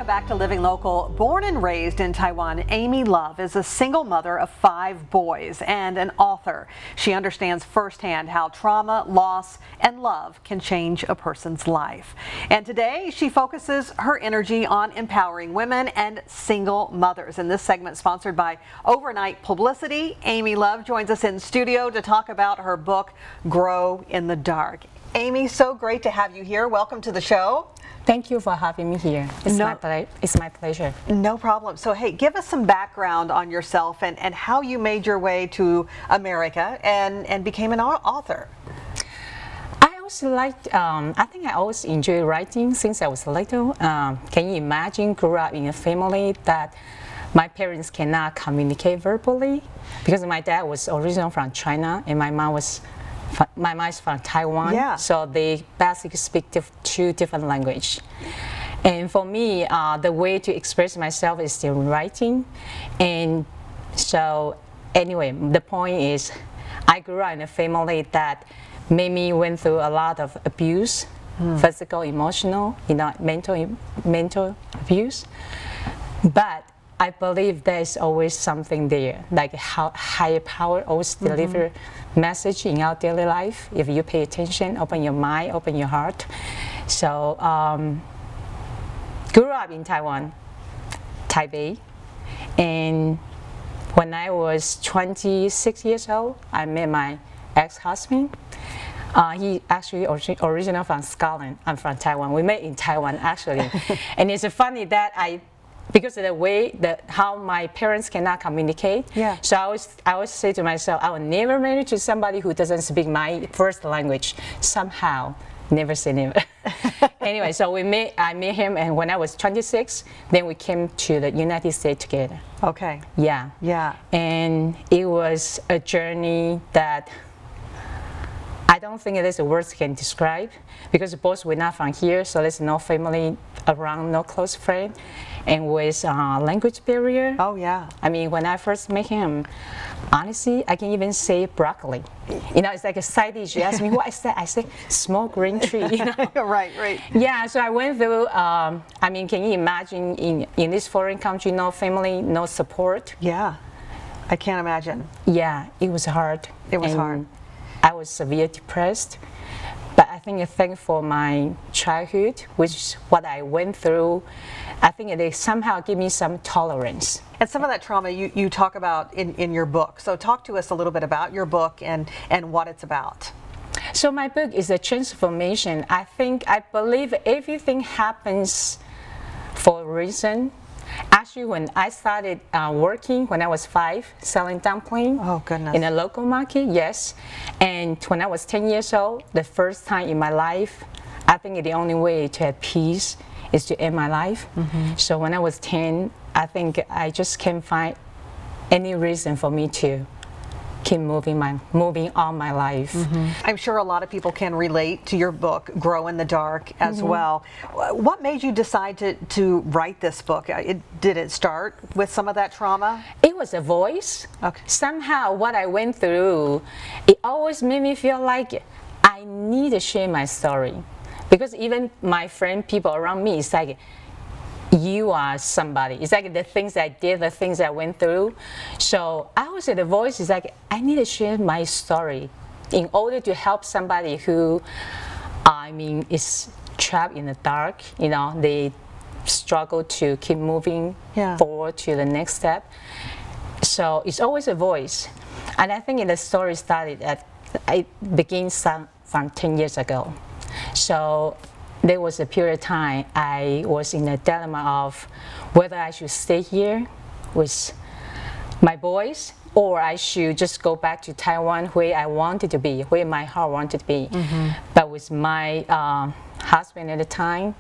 back to Living Local. Born and raised in Taiwan, Amy Love is a single mother of 5 boys and an author. She understands firsthand how trauma, loss, and love can change a person's life. And today, she focuses her energy on empowering women and single mothers. In this segment, sponsored by Overnight Publicity, Amy Love joins us in studio to talk about her book, Grow in the Dark. Amy, so great to have you here. Welcome to the show. Thank you for having me here. It's my pleasure. No problem. So, hey, give us some background on yourself and how you made your way to America and became an author. I always liked, I think I always enjoyed writing since I was little. Can you imagine grew up in a family that my parents cannot communicate verbally? Because my dad was originally from China and my mom is from Taiwan, yeah. So they basically speak 2 different languages. And for me, the way to express myself is through writing. And so anyway, the point is, I grew up in a family that made me went through a lot of abuse, physical, emotional, mental abuse. But I believe there's always something there, like how higher power always deliver message in our daily life. If you pay attention, open your mind, open your heart. So, grew up in Taiwan, Taipei, and when I was 26 years old, I met my ex-husband. He actually originally from Scotland. I'm from Taiwan. We met in Taiwan actually, and it's funny that because of the way how my parents cannot communicate. Yeah. So I always say to myself, I will never marry to somebody who doesn't speak my first language. Somehow, never say never. Anyway, so I met him, and when I was 26, then we came to the United States together. Okay. Yeah. Yeah. And it was a journey that I don't think there's a words can describe, because both we're not from here, so there's no family around, no close friend, and with language barrier. Oh yeah. I mean, when I first met him, honestly, I can even say broccoli. It's like a side dish. You ask me what is that? I say small green tree. Right, right. Yeah. So I went through. I mean, can you imagine in this foreign country, no family, no support? Yeah, I can't imagine. Yeah, it was hard. It was hard. I was severely depressed, but I think for my childhood, which is what I went through, I think they somehow give me some tolerance. And some of that trauma you talk about in your book. So talk to us a little bit about your book and what it's about. So my book is a transformation. I believe everything happens for a reason. Actually, when I started working when I was 5, selling dumpling in a local market, yes. And when I was 10 years old, the first time in my life, I think the only way to have peace is to end my life. So when I was 10, I think I just can't find any reason for me to keep moving on my life. I'm sure a lot of people can relate to your book, Grow in the Dark, as well. What made you decide to write this book? Did it start with some of that trauma? It was a voice. Okay. Somehow what I went through, it always made me feel like I need to share my story. Because even my friend, people around me, it's like, you are somebody. It's like the things I did, the things I went through. So I always say the voice is like, I need to share my story in order to help somebody who, is trapped in the dark. They struggle to keep moving forward to the next step. So it's always a voice. And I think the story it began from 10 years ago. So there was a period of time I was in a dilemma of whether I should stay here with my boys or I should just go back to Taiwan where I wanted to be, where my heart wanted to be. But with my husband at the time,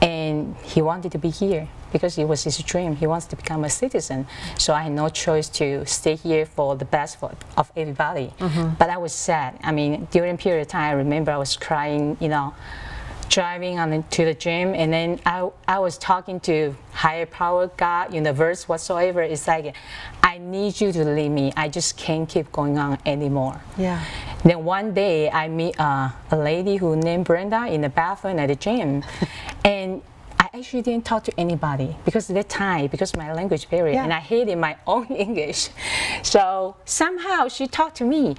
and he wanted to be here because it was his dream. He wants to become a citizen. So I had no choice to stay here for the best of everybody. But I was sad. I mean, during a period of time, I remember I was crying, driving to the gym, and then I was talking to higher power, God, universe, whatsoever. It's like, I need you to leave me. I just can't keep going on anymore. Yeah. Then one day I meet a lady who named Brenda in the bathroom at the gym, and I actually didn't talk to anybody because they're Thai, because my language barrier, and I hated my own English. So somehow she talked to me,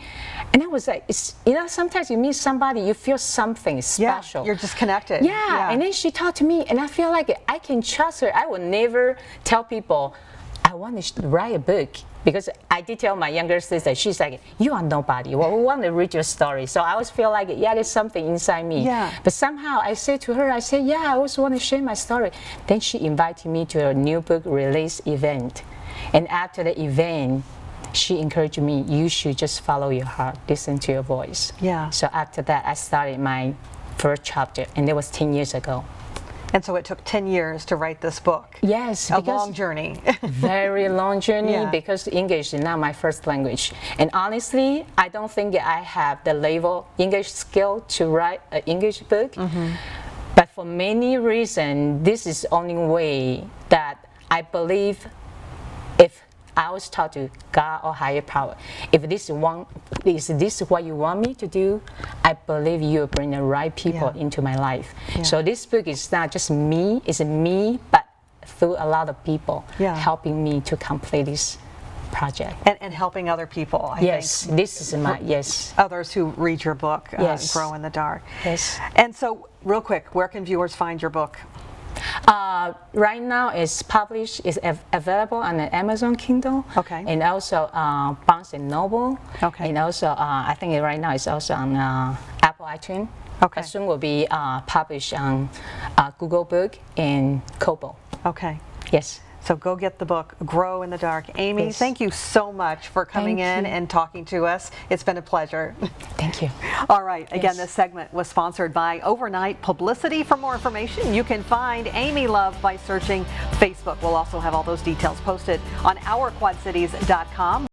and I was like, sometimes you meet somebody, you feel something special. Yeah, you're just connected. Yeah, and then she talked to me, and I feel like I can trust her. I would never tell people, I want to write a book. Because I did tell my younger sister, she's like, you are nobody. Well, we want to read your story. So I always feel like, there's something inside me. Yeah. But somehow I said to her, I also want to share my story. Then she invited me to a new book release event. And after the event, she encouraged me, you should just follow your heart, listen to your voice. Yeah. So after that, I started my first chapter, and that was 10 years ago. And so it took 10 years to write this book. Yes. A long journey. Very long journey, Yeah. because English is not my first language. And honestly, I don't think I have the level English skill to write an English book. But for many reasons, this is the only way that I believe, if I always talk to God or higher power, if this is what you want me to do, I believe you will bring the right people into my life. Yeah. So this book is not just me, it's me, but through a lot of people helping me to complete this project. And helping other people, I think. This is my, Others who read your book, Grow in the Dark. Yes. And so, real quick, where can viewers find your book? Right now it's published, it's available on the Amazon Kindle. Okay. And also Barnes & Noble. Okay. And also, I think right now it's also on Apple iTunes. Okay. Soon will be published on Google Book and Kobo. Okay. Yes. So go get the book, Grow in the Dark. Amy, thank you so much for coming in and talking to us. It's been a pleasure. Thank you. All right. Again, this segment was sponsored by Overnight Publicity. For more information, you can find Amy Love by searching Facebook. We'll also have all those details posted on ourquadcities.com.